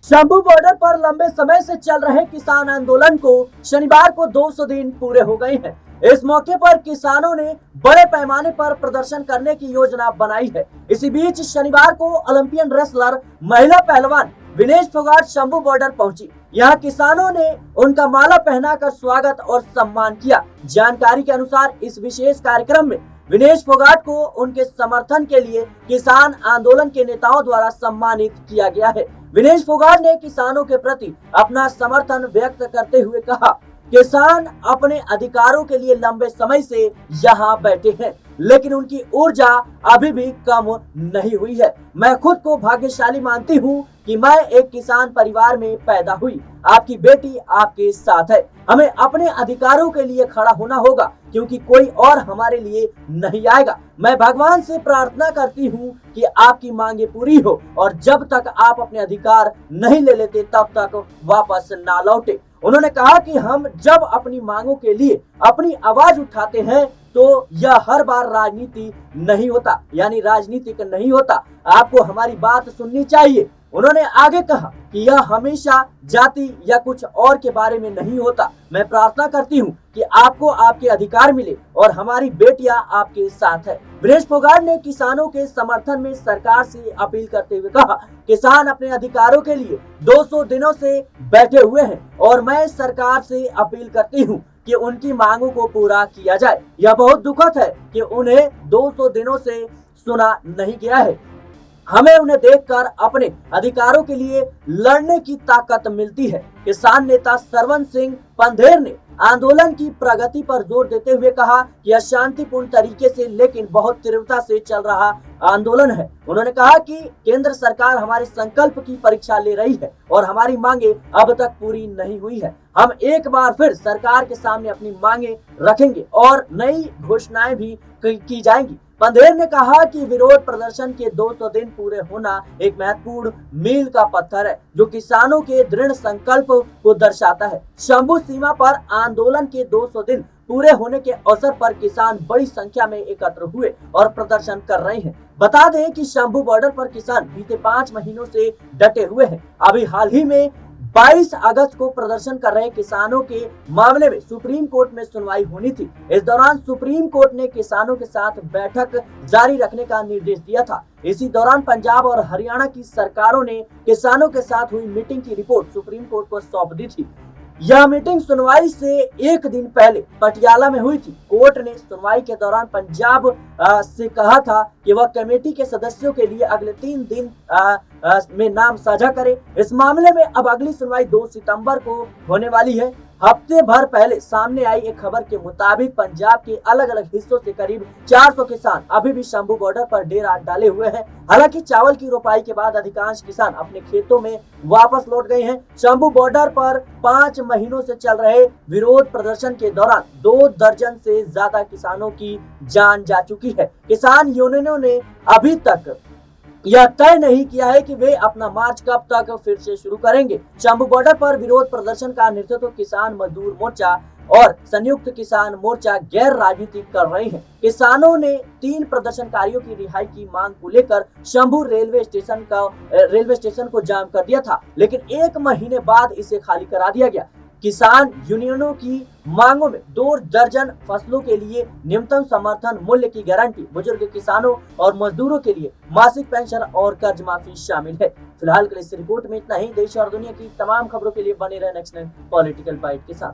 Shambhu border पर लंबे समय से चल रहे किसान आंदोलन को शनिवार को 200 दिन पूरे हो गए हैं। इस मौके पर किसानों ने बड़े पैमाने पर प्रदर्शन करने की योजना बनाई है। इसी बीच शनिवार को ओलंपियन रेसलर महिला पहलवान विनेश फोगाट शंभू बॉर्डर पहुंची। यहाँ किसानों ने उनका माला पहनाकर स्वागत और सम्मान किया। जानकारी के अनुसार इस विशेष कार्यक्रम में विनेश फोगाट को उनके समर्थन के लिए किसान आंदोलन के नेताओं द्वारा सम्मानित किया गया है। विनेश फोगाट ने किसानों के प्रति अपना समर्थन व्यक्त करते हुए कहा, किसान अपने अधिकारों के लिए लंबे समय से यहाँ बैठे हैं, लेकिन उनकी ऊर्जा अभी भी कम नहीं हुई है। मैं खुद को भाग्यशाली मानती हूँ कि मैं एक किसान परिवार में पैदा हुई। आपकी बेटी आपके साथ है। हमें अपने अधिकारों के लिए खड़ा होना होगा, क्योंकि कोई और हमारे लिए नहीं आएगा। मैं भगवान से प्रार्थना करती हूँ कि आपकी मांगे पूरी हो और जब तक आप अपने अधिकार नहीं ले लेते तब तक वापस ना लौटे। उन्होंने कहा कि हम जब अपनी मांगों के लिए अपनी आवाज उठाते हैं तो यह हर बार राजनीति नहीं होता, यानी राजनीतिक नहीं होता। आपको हमारी बात सुननी चाहिए। उन्होंने आगे कहा कि यह हमेशा जाति या कुछ और के बारे में नहीं होता। मैं प्रार्थना करती हूँ कि आपको आपके अधिकार मिले और हमारी बेटियां आपके साथ है। विनेश फोगाट ने किसानों के समर्थन में सरकार से अपील करते हुए कहा, किसान अपने अधिकारों के लिए 200 दिनों से बैठे हुए हैं और मैं सरकार से अपील करती हूँ कि उनकी मांगों को पूरा किया जाए। यह बहुत दुखद है कि उन्हें 200 दिनों से सुना नहीं गया है। हमें उन्हें देखकर अपने अधिकारों के लिए लड़ने की ताकत मिलती है। किसान नेता सरवन सिंह पंधेर ने आंदोलन की प्रगति पर जोर देते हुए कहा कि यह शांतिपूर्ण तरीके से लेकिन बहुत तीव्रता से चल रहा आंदोलन है। उन्होंने कहा कि केंद्र सरकार हमारे संकल्प की परीक्षा ले रही है और हमारी मांगे अब तक पूरी नहीं हुई है। हम एक बार फिर सरकार के सामने अपनी मांगे रखेंगे और नई घोषणाएं भी की जाएंगी। पंधेर ने कहा कि विरोध प्रदर्शन के 200 दिन पूरे होना एक महत्वपूर्ण मील का पत्थर है, जो किसानों के दृढ़ संकल्प को दर्शाता है। शंभू सीमा पर आंदोलन के 200 दिन पूरे होने के अवसर पर किसान बड़ी संख्या में एकत्र हुए और प्रदर्शन कर रहे हैं। बता दें कि शंभू बॉर्डर पर किसान बीते 5 महीनों से डटे हुए हैं। अभी हाल ही में 22 अगस्त को प्रदर्शन कर रहे किसानों के मामले में सुप्रीम कोर्ट में सुनवाई होनी थी। इस दौरान सुप्रीम कोर्ट ने किसानों के साथ बैठक जारी रखने का निर्देश दिया था। इसी दौरान पंजाब और हरियाणा की सरकारों ने किसानों के साथ हुई मीटिंग की रिपोर्ट सुप्रीम कोर्ट को सौंप दी थी। यह मीटिंग सुनवाई से एक दिन पहले पटियाला में हुई थी। कोर्ट ने सुनवाई के दौरान पंजाब से कहा था कि वह कमेटी के सदस्यों के लिए अगले 3 दिन में नाम साझा करे। इस मामले में अब अगली सुनवाई 2 सितंबर को होने वाली है। हफ्ते भर पहले सामने आई एक खबर के मुताबिक पंजाब के अलग अलग हिस्सों से करीब 400 किसान अभी भी शंभू बॉर्डर पर डेरा डाले हुए हैं। हालांकि चावल की रोपाई के बाद अधिकांश किसान अपने खेतों में वापस लौट गए हैं। शंभू बॉर्डर पर 5 महीनों से चल रहे विरोध प्रदर्शन के दौरान 2 दर्जन से ज्यादा किसानों की जान जा चुकी है। किसान यूनियनों ने अभी तक यह तय नहीं किया है कि वे अपना मार्च कब तक फिर से शुरू करेंगे। शंभू बॉर्डर पर विरोध प्रदर्शन का नेतृत्व किसान मजदूर मोर्चा और संयुक्त किसान मोर्चा गैर राजनीतिक कर रहे हैं। किसानों ने 3 प्रदर्शनकारियों की रिहाई की मांग को लेकर शंभू रेलवे स्टेशन को जाम कर दिया था, लेकिन 1 महीने बाद इसे खाली करा दिया गया। किसान यूनियनों की मांगों में 2 दर्जन फसलों के लिए न्यूनतम समर्थन मूल्य की गारंटी, बुजुर्ग किसानों और मजदूरों के लिए मासिक पेंशन और कर्ज माफी शामिल है। फिलहाल के लिए इस रिपोर्ट में इतना ही। देश और दुनिया की तमाम खबरों के लिए बने रहे नेक्स्ट 9 पॉलिटिकल बाइट के साथ।